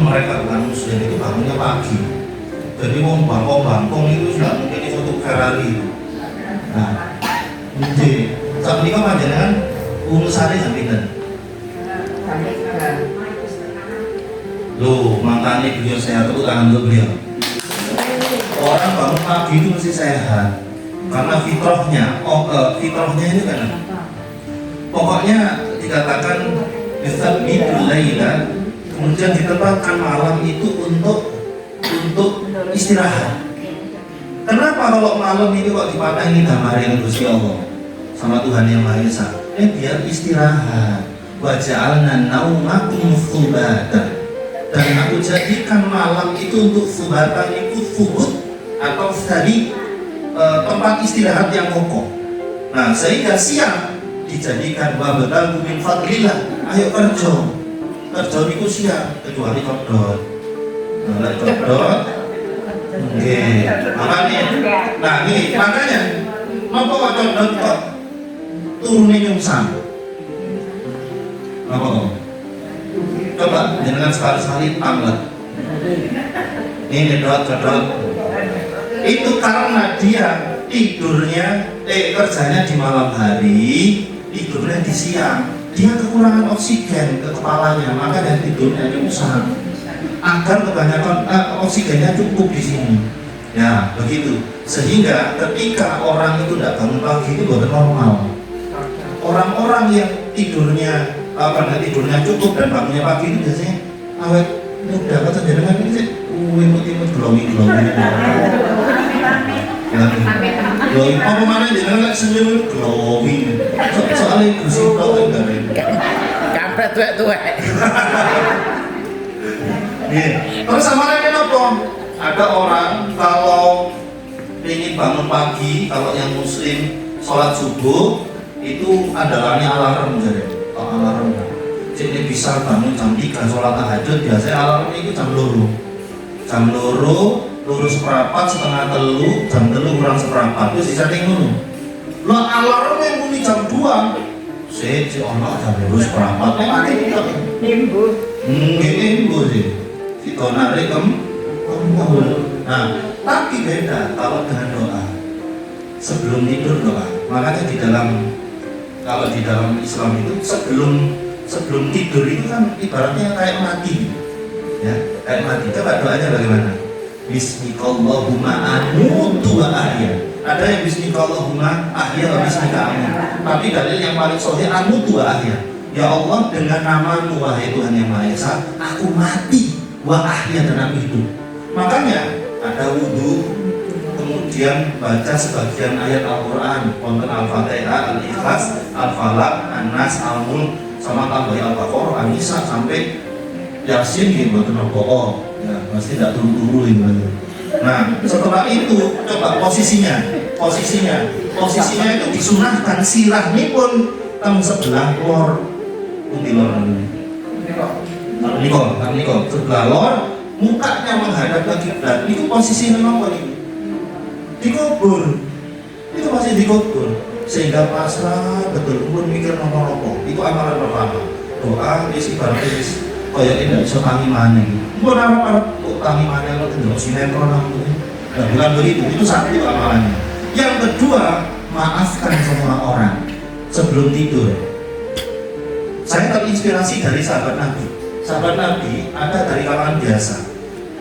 walaupun mereka bukan muslim itu bangunnya pagi. Jadi mau bangkong itu sudah mungkin suatu Ferrari. Nah, jadi saat ini panjenengan urusannya sampai dan loh, makanya beliau sehat itu tangan beliau. Orang bangun pagi itu mesti sehat karena fitrahnya itu kan pokoknya dikatakan yusabbitul laila, kemudian ditempatkan malam itu untuk istirahat. Kenapa kalau malam itu kok dipatahin gambarin Gusti Allah sama Tuhan Yang Maha Esa? Biar istirahat. Wa ja'alna naumakum subata, dan aku jadikan malam itu untuk subatan itu subut atau dari tempat istirahat yang kokoh. Nah, sehingga siang dijadikan wabatalu min fadlillah, ayo kerja itu siang, kecuali kodot. Nah, kodot oke, makanya apa kodot kok turunnya nyungsang apa kok? Coba jangan sekali-sekali pamlet ini kedot itu karena dia tidurnya kerjanya di malam hari, tidurnya di siang, dia kekurangan oksigen ke kepalanya, maka dia tidurnya nyungsang agar kebanyakan oksigennya cukup di sini. Ya begitu, sehingga ketika orang itu tidak bangun pagi itu bukan normal. Orang-orang yang tidurnya cukup dan bangunnya pagi itu biasanya awet muda, kata jangan ini sih imut glowing apa mana jangan nggak senyum glowing soalnya bersih tau enggak kampret tuwek terus sama lain apa? Ada orang kalau ingin bangun pagi, kalau yang muslim sholat subuh itu andalanya alarm jadi alarm. Jadi bisa bangun jam 3 sholat tahajud, biasanya alarmnya itu jam 2 seperempat, setengah telu, jam 3 kurang seperempat itu disetting dulu. Lah alarm yang bunyi jam 2 si Allah jam 2 seperempat mati nimbu sih itu narik nah, tapi beda kalau dengan doa sebelum tidur doa. Makanya kalau di dalam Islam itu sebelum tidur itu kan ibaratnya kayak mati, ya kayak mati. Coba doanya bagaimana? Bismikallahumma amutu wa ahya. Ada yang bismikallahumma ahya wa bismika amut. Tapi dalil yang paling sahih amutu wa ahya. Ya Allah, dengan namamu wahai Tuhan Yang Maha Esa, aku mati wa ahya dan aku hidup. Makanya ada wudhu, kemudian baca sebagian ayat Al-Quran, konten Al-Fatihah, Al-Ikhlas, Al-Falaq, An-Nas, Al-Mulk, sama tambah Al-Baqarah, An-Nisa sampai Yasin gitu, betul bohong. Ya, pasti tidak turu-turu gitu. Nah, setelah itu coba posisinya itu disunahkan sirah ini pun teng sebelah lor, Nikol, sebelah lor, mukanya menghadap ke kiblat. Itu posisinya apa nih? Dikubur. Itu masih dikubur. Sehingga pasrah betul pun mikir nopo-nopo. Itu amalan pertama. Doa isi ibaratnya kayak ini bisa tangi mana gitu. Bukan harap kok tangi mana lo tidak sinetron namanya. Nah, bukan begitu. Itu satu amalannya. Yang kedua, maafkan semua orang sebelum tidur. Saya terinspirasi dari sahabat Nabi. Sahabat Nabi ada dari kalangan biasa.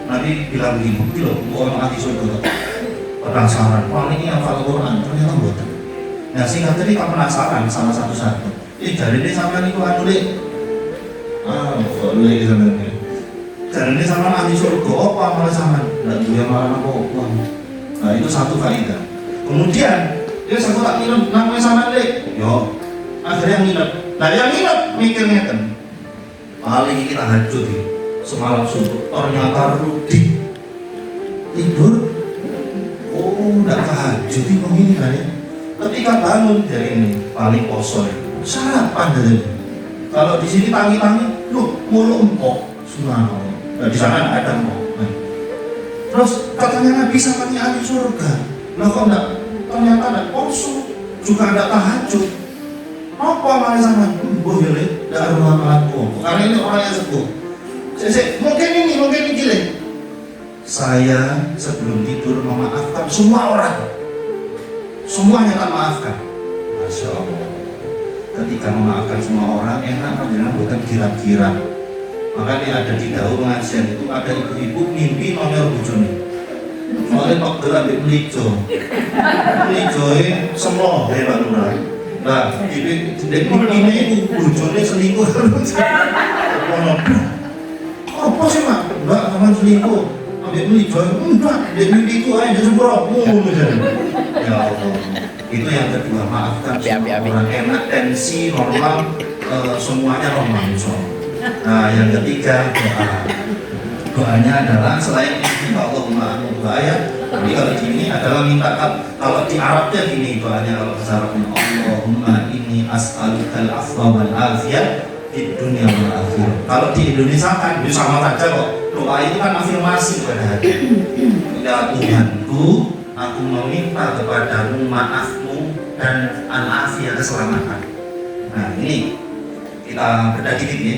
Nabi bilang begini, loh, orang ahli surga penasaran, wah ini hafal Quran, ternyata buatan. Nah singkat tadi kamu penasaran sama satu-satu. Dari ini sama ini Quran dulu. Boleh sebenarnya. Dari ini sama ahli surga, apa malah sama? Tidak juga malah apa? Nah itu satu kaidah. Kemudian dia satu tak minum, namanya sama dek. Yo, akhirnya nginep. Nah yang nginep mikirnya kan, paling kita hancur semalam subuh. Ternyata Rudi tidur, udah tahajud itu begini kan ya. Ketika bangun dari ini paling kosong, sarapan dari. Kalau di sini tangi-tangi, loh mulu empok, subhanallah. Nah, di sana ada empok. Nah. Terus katanya Nabi sama ahli surga. Nah kok enggak? Ternyata ada poso, juga ada tahajud. Apa malah sama? Boh ya, tidak ada amalan karena ini orang yang sepuh. Mungkin ini gile. Saya sebelum tidur memaafkan semua orang. Semuanya tak maafkan. Masya Allah. Ketika memaafkan semua orang enak jangan bukan kira-kira. Makanya ada di daun pengajian itu ada ibu-ibu mimpi nonyor bojone. Soalnya kok gerak di melijo. Melijo ini semua ya Pak Lurah. Nah, mimpi ini ibu bojone selingkuh. Apa sih Mak? Enggak sama selingkuh. Ambil melijo, enggak. Di mimpiku aja sembroh. Ya Allah. Itu yang kedua, maafkan semua orang, enak, tensi, normal, semuanya normal. Nah, yang ketiga doanya adalah selain ini Allahumma ya. Jadi kalau di ini adalah minta, kalau di Arabnya gini doanya, kalau bahasa Arabnya Allahumma inni as'alukal afwa wal afiyah di dunia wal akhirah. Kalau di Indonesia kan sama saja kok. Doa itu kan afirmasi pada hati. Ya Tuhanku, aku meminta kepadamu maafmu dan al-afiyah, keselamatan. Nah ini kita bedah dikit ya.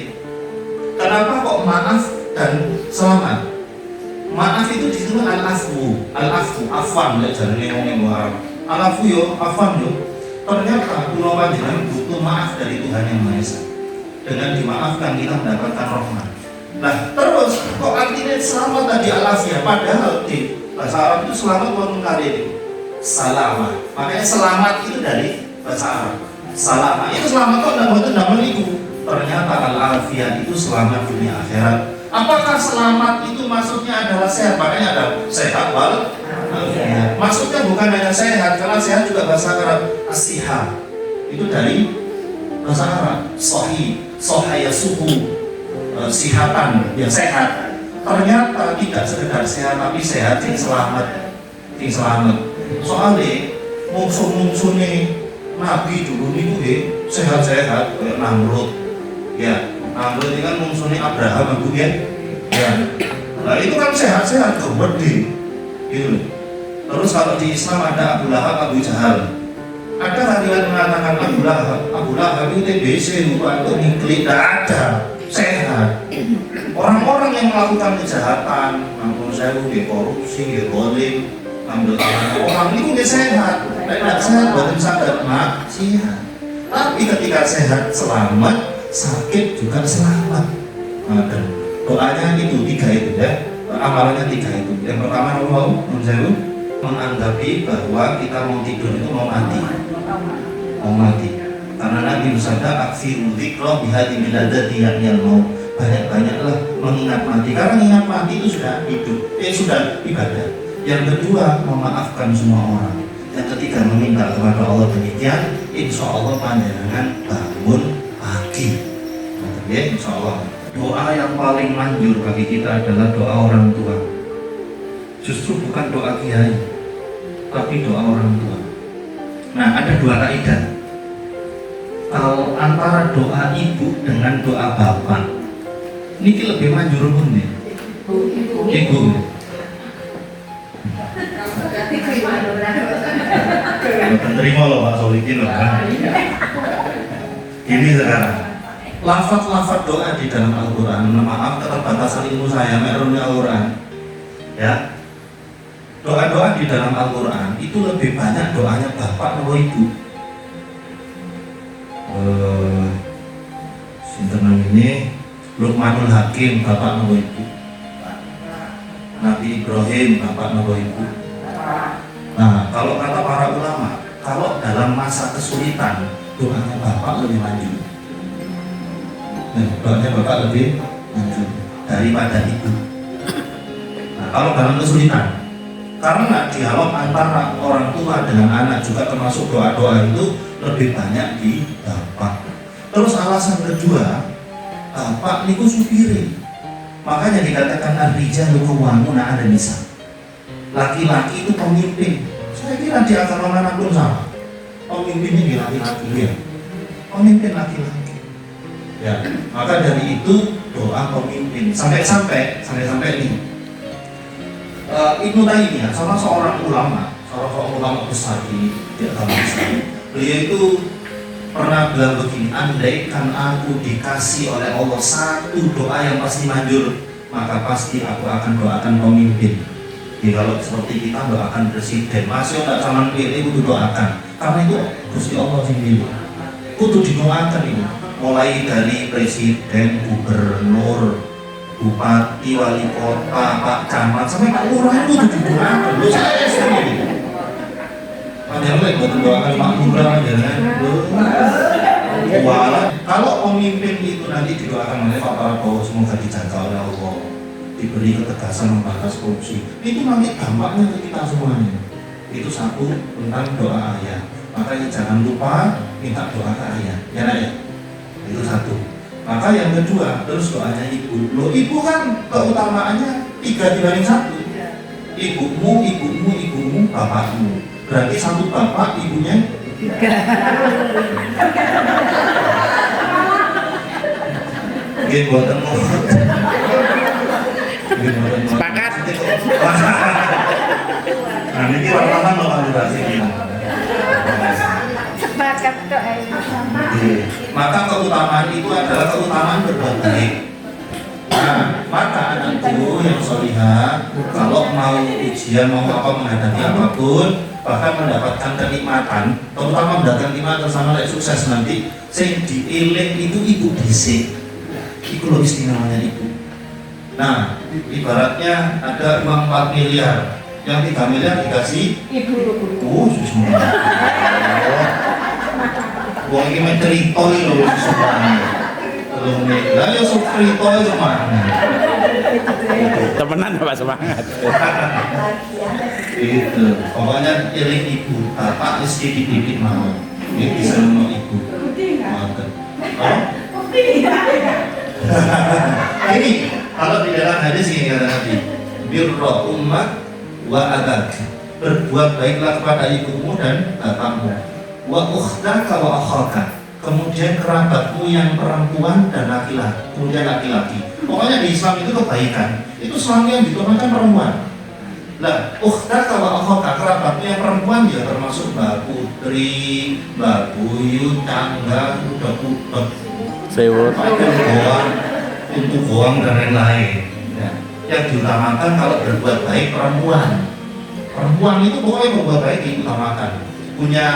Kenapa kok maaf dan selamat? Maaf itu disebut al-afwu, afwan ya jarane ngomong Arab. Al-afwu yo, afwan yo. Ternyata kula panjenengan butuh maaf dari Tuhan Yang Maha Esa. Dengan dimaafkan kita mendapatkan rahmat. Nah, terus kok artinya selamat tadi al-afiyah, padahal di bahasa Arab itu selamat wong kali ini. Salamah. Makanya selamat itu dari bahasa Arab. Salamah itu selamat kok nama itu. Ternyata al-afiyah itu selamat dunia akhirat. Apakah selamat itu maksudnya adalah sehat? Makanya ada sehat wal afiyah. Maksudnya bukan hanya sehat, karena sehat juga bahasa Arab as-sihah. Itu dari bahasa Arab. Sahih, sahaya suhu, sihatan, ya sehat. Ternyata tidak sekedar sehat, tapi sehat yang selamat. Yang selamat. Soalnya musuh-musuhnya Nabi dulu itu sehat-sehat kayak Namrud. Ya, Namrud ini kan musuhnya Abraham, Abu ya. Nah itu kan sehat-sehat, gede gitu. Terus kalau di Islam ada Abu Lahab, Abu Jahal. Ada riwayat mengatakan Abu Lahab itu TBC, bukan itu nikli, tidak ada, sehat. Orang-orang yang melakukan kejahatan, namun saya di korupsi, golim, ambil tangan orang itu dia sehat. Tidak sehat, badan sadar, sehat. Tapi ketika sehat selamat, sakit juga selamat. Nah, dan doanya itu tiga itu ya, amalannya tiga itu. Yang pertama menganggapi bahwa kita mau tidur itu mau mati. Karena Nabi bersabda aksiru dzikra bihadi miladati yang mau banyak-banyaklah mengingat mati. Karena mengingat mati itu sudah hidup, sudah ibadah. Yang kedua memaafkan semua orang. Yang ketiga meminta kepada Allah demikian, insya Allah panjenengan bangun pagi. Ya, insya Allah. Doa yang paling manjur bagi kita adalah doa orang tua. Justru bukan doa kiai, tapi doa orang tua. Nah, ada dua kaidah. Kalau antara doa ibu dengan doa bapak, ini lebih manjur pun nih. Ibu. Terima loh Pak Solikin loh. Ini sekarang. Lafaz-lafaz doa di dalam Al-Quran, maaf keterbatasan ilmu saya, merunnya Al-Quran ya, doa-doa di dalam Al-Quran itu lebih banyak doanya bapak atau ibu. Sinten ini Luqmanul Hakim, bapak atau ibu. Nabi Ibrahim, bapak atau ibu. Nah, kalau kata para ulama, kalau dalam masa kesulitan doanya bapak lebih maju. Doanya bapak lebih maju daripada ibu. Nah, kalau dalam kesulitan, karena dialog antara orang tua dengan anak juga termasuk doa-doa itu lebih banyak di bapak. Terus alasan kedua, bapak niku supiri. Makanya dikatakan ar-rijalu qawwamuna 'alan nisa. Laki-laki itu pemimpin. Saya kira di agama manapun sama. Pemimpinnya di laki-laki ya. Pemimpin laki-laki. Ya, maka dari itu doa pemimpin sampai ini. Ibnu Taimiyah salah seorang ulama besar di agama Islam. Beliau itu pernah bilang begini, andaikan aku dikasih oleh Allah satu doa yang pasti manjur, maka pasti aku akan doakan pemimpin. Jadi kalau seperti kita doakan presiden, masih nggak sama pilih itu doakan, karena itu Gusti Allah sendiri. Kudu didoakan itu, mulai dari presiden, gubernur, bupati, wali kota, pak camat, sampai pak lurah itu didoakan. Lu saya sendiri. Padahal lagi buat doakan pak lurah, jangan. Kalau pemimpin itu nanti didoakan oleh Pak Prabowo, semoga dijaga oleh Allah, diberi ketegasan membatas korupsi. Itu nanti dampaknya ke kita semuanya. Itu satu tentang doa ayah. Makanya jangan lupa minta doa ke ayah, ya nak ya. Itu satu. Maka yang kedua, terus doanya ibu. Loh, ibu kan keutamaannya 3:1. Ibumu, bapakmu. Berarti satu bapak, ibunya. Oke, buatan Sepakat. Nah, ini wartawan lo kalkulasi gini. Sepakat kok. Maka keutamaan itu adalah keutamaan berbuat baik. Nah, maka anakku yang solihah, kalau mau ujian, mau apa, menghadapi apapun, bahkan mendapatkan kenikmatan, terutama mendapatkan kenikmatan sama like sukses nanti, sing dieling itu ibu dhisik. Itu loh istimewanya ibu. Nah, ibaratnya ada uang 4 miliar, yang 3 miliar dikasih Ibu. oh, semua. Uang ini mencerita loh semuanya. Belum nih, lah ya cerita semuanya. Temenan Pak semangat. Itu, pokoknya iring ibu, bapak istri dididik mau. Ini bisa mau ibu. Oh? Ini kalau di dalam hadis ini kata Nabi, birra ummat wa abak, berbuat baiklah kepada ibumu dan bapakmu, wa ukhtaka wa akhaka, kemudian kerabatmu yang perempuan dan laki-laki, kemudian laki-laki. Pokoknya di Islam itu kebaikan, itu selalu yang ditontonkan perempuan. Lah, ukhtaka wa akhaka, kerabatmu yang perempuan ya termasuk mbak putri, mbak buyut, tangga, udah Sewot. untuk bohong dan lain-lain. Ya. Yang diutamakan kalau berbuat baik perempuan. Perempuan itu pokoknya berbuat baik diutamakan. Punya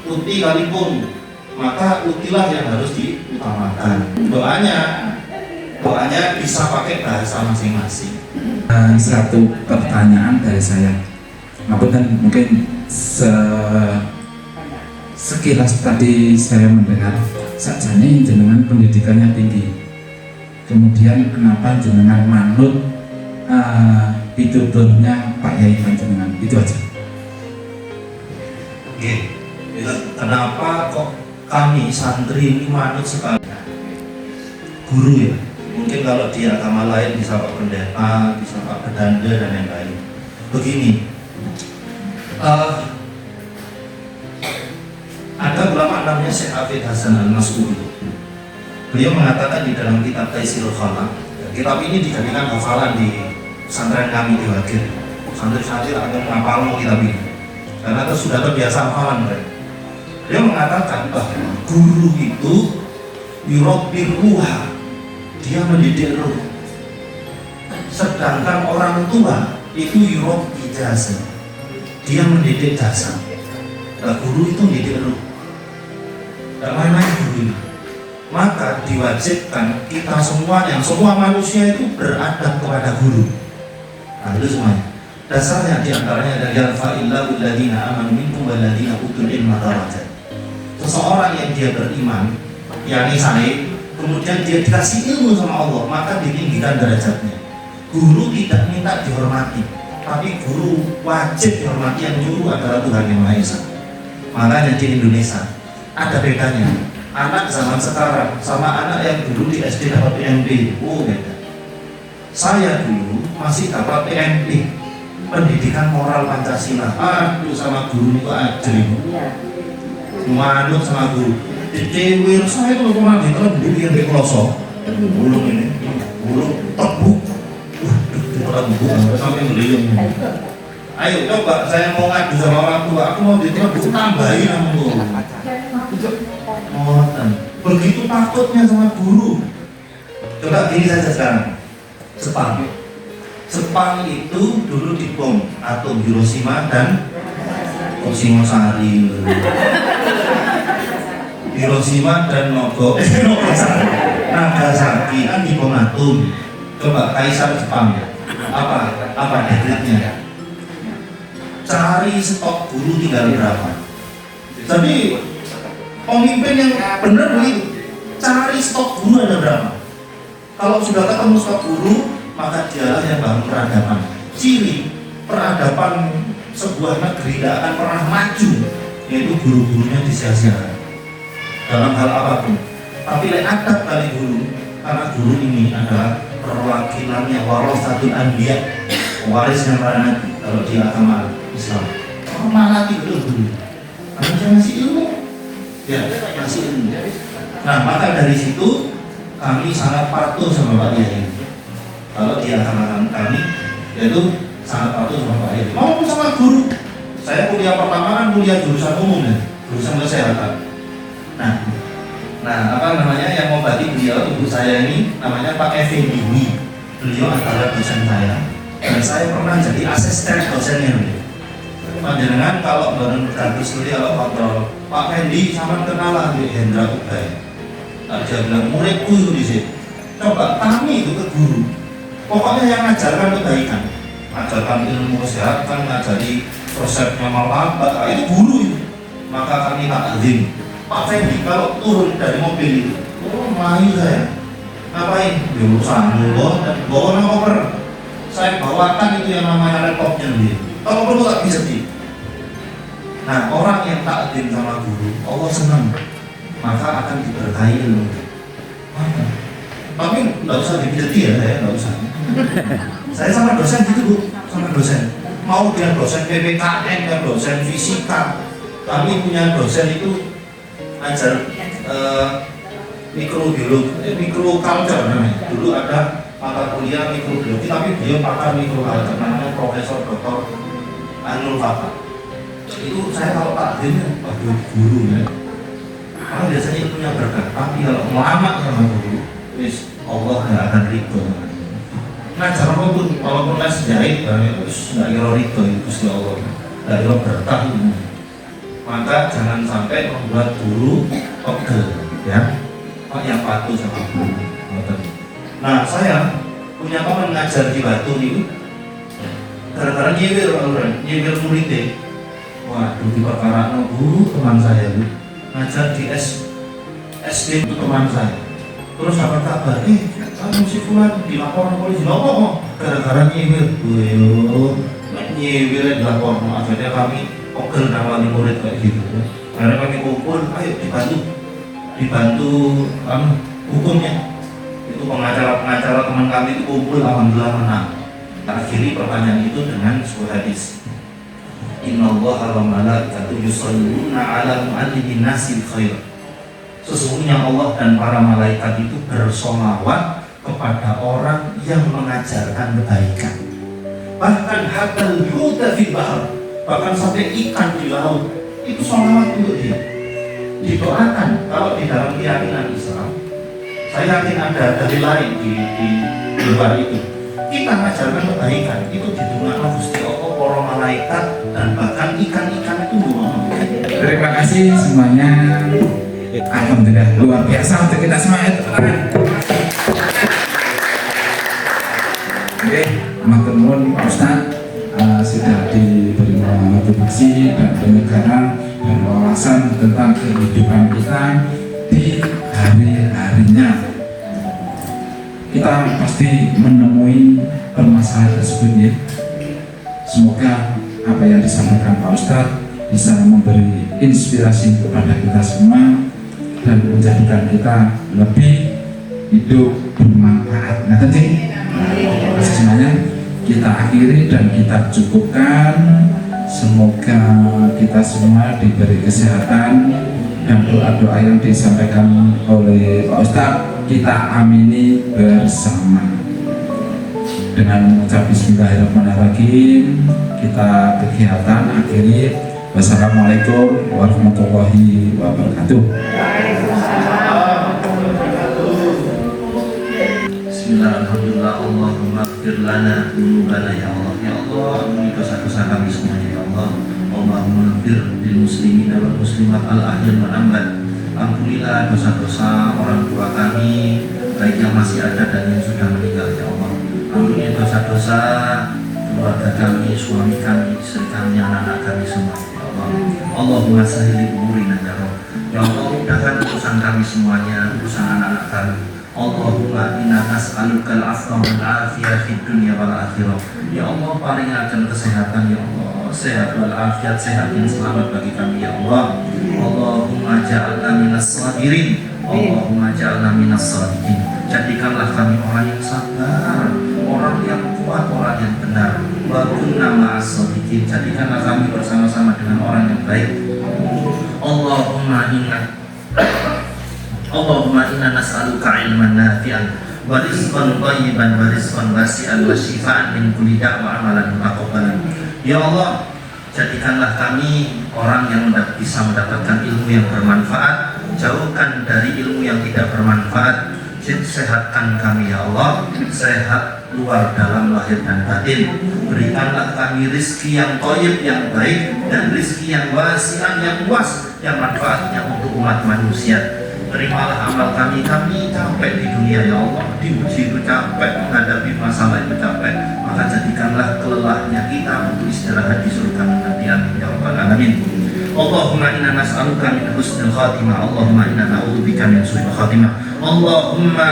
uti kalipun, maka utilah yang harus diutamakan. Doanya bisa pakai bahasa masing-masing. Satu pertanyaan dari saya. Mungkin sekilas tadi saya mendengar sajane jenengan pendidikannya tinggi, kemudian kenapa jenengan manut pituturnya Pak Yai Panjenengan, itu aja. Oke, kenapa kok kami santri ini manut sekali guru ya? Mungkin kalau di agama lain bisa Pak Pendeta, bisa Pak Bedanda dan yang lain. Begini, ada ulama namanya Syekh Hafidz Hasan Al-Mas'udi. Beliau mengatakan di dalam kitab Taisirul Khalaq, kitab ini dijadikan hafalan di pesantren kami di Wagir. Santri-santri akan menghafal kitab ini karena itu sudah terbiasa hafalan mereka. Beliau mengatakan bahwa guru itu yurabbir ruha, dia mendidik ruh. Sedangkan orang tua itu yurabbi jasad, dia mendidik jasad. Nah, guru itu mendidik ruh. Tidak main-main guru ini. Maka diwajibkan kita semua manusia itu beradab kepada guru. Nah, itu semuanya. Dasarnya diantaranya adalah yarfa'illahu alladhina amanu minkum walladhina utul ilma darajat. Seseorang yang dia beriman, yakni saya, kemudian dia dikasih ilmu sama Allah, maka ditinggikan derajatnya. Guru tidak minta dihormati, tapi guru wajib dihormati. Yang nyuruh adalah Tuhan Yang Maha Esa. Makanya di Indonesia ada bedanya anak zaman sekarang sama anak yang dulu di SD dapat PMP. Oh, beda. Saya dulu masih dapat PMP, pendidikan moral Pancasila. Aduh, sama guru itu ajrim, manut sama guru. Di Cewir saya itu pernah diterbuk yang di Kloso, bulung ini, bulung terbuk, terbuk sampai beliung. Ayo coba, saya mau ngadu sama orang tua, aku mau diterbuk, tambahin kamu. begitu takutnya sama guru. Coba gini saja sekarang, Jepang itu dulu dibom atom Hiroshima dan Singosari. Hiroshima dan Nagasaki kan dibom atom. Coba Kaisar Jepang apa dekretnya? Cari stok guru tinggal berapa. Jadi pemimpin yang benar begitu, cari stok guru ada berapa. Kalau sudah ketemu stok guru, maka dialah yang bangun peradaban. Ciri peradaban sebuah negeri tidak akan pernah maju, yaitu guru-gurunya disia-siakan dalam hal apapun. Tapi adab kali guru, karena guru ini adalah perwakilannya warasatul anbiya, warisnya para nabi kalau di agama Islam. Malah itu guru, karena dia ngasih ilmu, ya ngasih ilmu. Nah maka dari situ kami sangat patuh sama Pak Yai. Kalau di agama kami, yaitu sangat patuh sama Pak Yai. Mau sama guru, saya kuliah pertama kan kuliah jurusan umum ya, jurusan kesehatan. Nah apa namanya yang mengobati beliau ibu saya ini namanya Pak Effendi. Beliau adalah dosen saya dan saya pernah jadi asisten dosennya. Panjenengan kalau bareng berdagus kuliah kalau kontrol Pak Fendi sama kenalan di Hendra Ubay. Dia bilang muridku itu di sini. Coba kami itu ke guru. Pokoknya yang ngajarkan kebaikan, ngajarkan ilmu kesehatan, ngajari resepnya martabak, itu guru itu. Maka kami takzim. Pak Fendi kalau turun dari mobil itu, melayu saya. Ngapain? Ya urusan bawa koper. Saya bawakan itu yang namanya laptopnya dia. Kalau perlu tak bisa di. Nah orang yang takzim sama guru, Allah senang, maka akan diberkahi ilmu. Tapi nggak usah dipijati ya, saya nggak usah. Saya sama dosen gitu Bu, sama dosen. Mau dia dosen PPKN, dia dosen fisika. Kami punya dosen itu ajar mikrobiologi, mikroculture namanya. Dulu ada mata kuliah mikrobiologi, tapi beliau pakar mikroculture, namanya Profesor Dr. Anul Fatah. Itu saya kalau takdirnya, waduh guru ya. Karena biasanya ilmunya berkah, tapi kalau lama sama guru, Allah nggak akan ridho. Ngajar apapun, walaupun les jahit, terus nggak kira ridho itu Gusti Allah, nggak kira berkah ilmu. Maka jangan sampai membuat guru pegel, ya, yang patuh sama guru. Nah saya punya teman ngajar di Batu nih, gara-gara nyewir muridnya. Waduh di perkara guru teman saya Bu, ngajar di SD itu teman saya. Terus apa kabar? Kamu si Fulan dilaporkan polisi. Loh, gara-gara nyewir. Nyewir dilaporkan. Akhirnya kami pegel nawani murid kayak gitu. Karena kami kumpul, ayo dibantu hukumnya. Itu pengacara teman kami itu kumpul, alhamdulillah menang. Akhiri pertanyaan itu dengan sebuah hadis. Innallaha wa malaikatahu yusholluna 'ala mu'allimin nasil khair. Sesungguhnya Allah dan para malaikat itu bersolawat kepada orang yang mengajarkan kebaikan. Bahkan hatal huda fil bahr, bahkan sampai ikan di laut itu solawat untuk dia. Didoakan. Kalau di dalam keyakinan Islam, saya yakin ada dari lain di luar itu. Kita mengajarkan kebaikan itu didoakan Gusti Allah, para malaikat dan bahkan ikan-ikan itu doa. Terima kasih semuanya. Alhamdulillah luar biasa untuk kita semua. Oke, matur nuwun Pak Ustadz, sudah diberi motivasi dan penyegaran dan wawasan tentang kehidupan kita di hari-harinya. Kita pasti menemui permasalahan tersebut ya. Semoga apa yang disampaikan Pak Ustadz bisa memberi inspirasi kepada kita semua dan menjadikan kita lebih hidup bermanfaat. Nah tadi semuanya kita akhiri dan kita cukupkan. Semoga kita semua diberi kesehatan dan doa-doa yang disampaikan oleh Pak Ustadz kita amini bersama. Dengan mengucap bismillahirrahmanirrahim, kita kegiatan akhiri. Wassalamualaikum warahmatullahi wabarakatuh. Allahumma ighfir lana dzunubana ya Allah. Ya Allah, ampuni dosa-dosa kami semuanya ya Allah. Allahumma ighfir lil muslimin wal muslimat al ahya wal amwat. Ampunilah dosa-dosa orang tua kami, baik yang masih ada dan yang sudah meninggal ya Allah. Ampuni dosa-dosa keluarga kami, suami kami, istri kami, anak-anak kami semua ya Allah. Allahumma sahili umurina ya Allah. Ya Allah, mudahkan urusan kami semuanya, urusan anak-anak kami. Allahumma inna nas'alukal afwa wal afiyah fid dunya wal akhirah. Ya Allah, paringaken kesehatan ya Allah, sehat wal afiat, sehat yang selamat bagi kami ya Allah. Allahumma ja'alna minas sabirin, Allahumma ja'alna minas sadiqin. Jadikanlah kami orang yang sabar, orang yang kuat, orang yang benar. Wa kunna ma'as sadiqin. Jadikanlah kami bersama-sama dengan orang yang baik. Allahumma inna nas'aluka ilman nafi'an wa rizqan thayyiban wa rizqan wasi'an wa shifaan min kulli da' wa amalan mutaqabbalan. Ya Allah, jadikanlah kami orang yang bisa mendapatkan ilmu yang bermanfaat, jauhkan dari ilmu yang tidak bermanfaat. Sehatkan kami ya Allah, sehat luar dalam lahir dan batin. Berikanlah kami rizki yang thayyib, yang baik, dan rizki yang wasi'an, yang luas, yang manfaatnya untuk umat manusia. Terimalah amal kami capek di dunia ya Allah, diuji itu capek, menghadapi masalah itu capek, maka jadikanlah kelelahnya kita untuk istirahat di surga nanti, amin ya rabbal alamin. Allahumma inna nas'aluka min husnil khatimah, Allahumma inna na'udzubika min su'il khatimah, Allahumma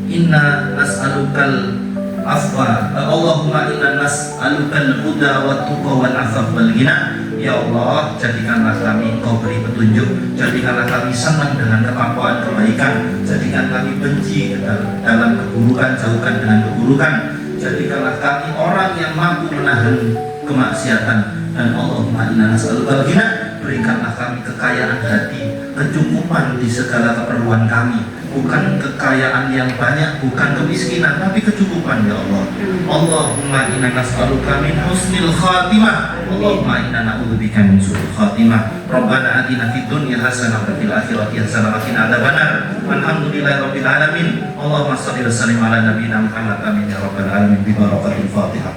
inna nas'alukal afwa, Allahumma inna nas'alukal huda wa tuqa wal afaf wal ghina. Ya Allah, jadikanlah kami Engkau beri petunjuk, jadikanlah kami senang dengan ketakwaan kebaikan, jadikan kami benci dalam keburukan, jauhkan dengan keburukan, jadikanlah kami orang yang mampu menahan kemaksiatan. Dan Allahumma inna nas'alukal ghina, berikanlah kami kekayaan hati, kecukupan di segala keperluan kami, bukan kekayaan yang banyak, bukan kemiskinan, tapi kecukupan ya Allah. Allahumma inna nas'aluka min husnil khatimah, Allahumma inna na'udzubika min su'il khatimah. Rabbana atina fid dunya hasanah wa fil akhirati hasanah wa qina adzabannar. Alhamdulillahi rabbil alamin. Allahumma shalli wa sallim ala nabiyyina Muhammad, amin ya rabbal alamin, bi barakatil Fatihah.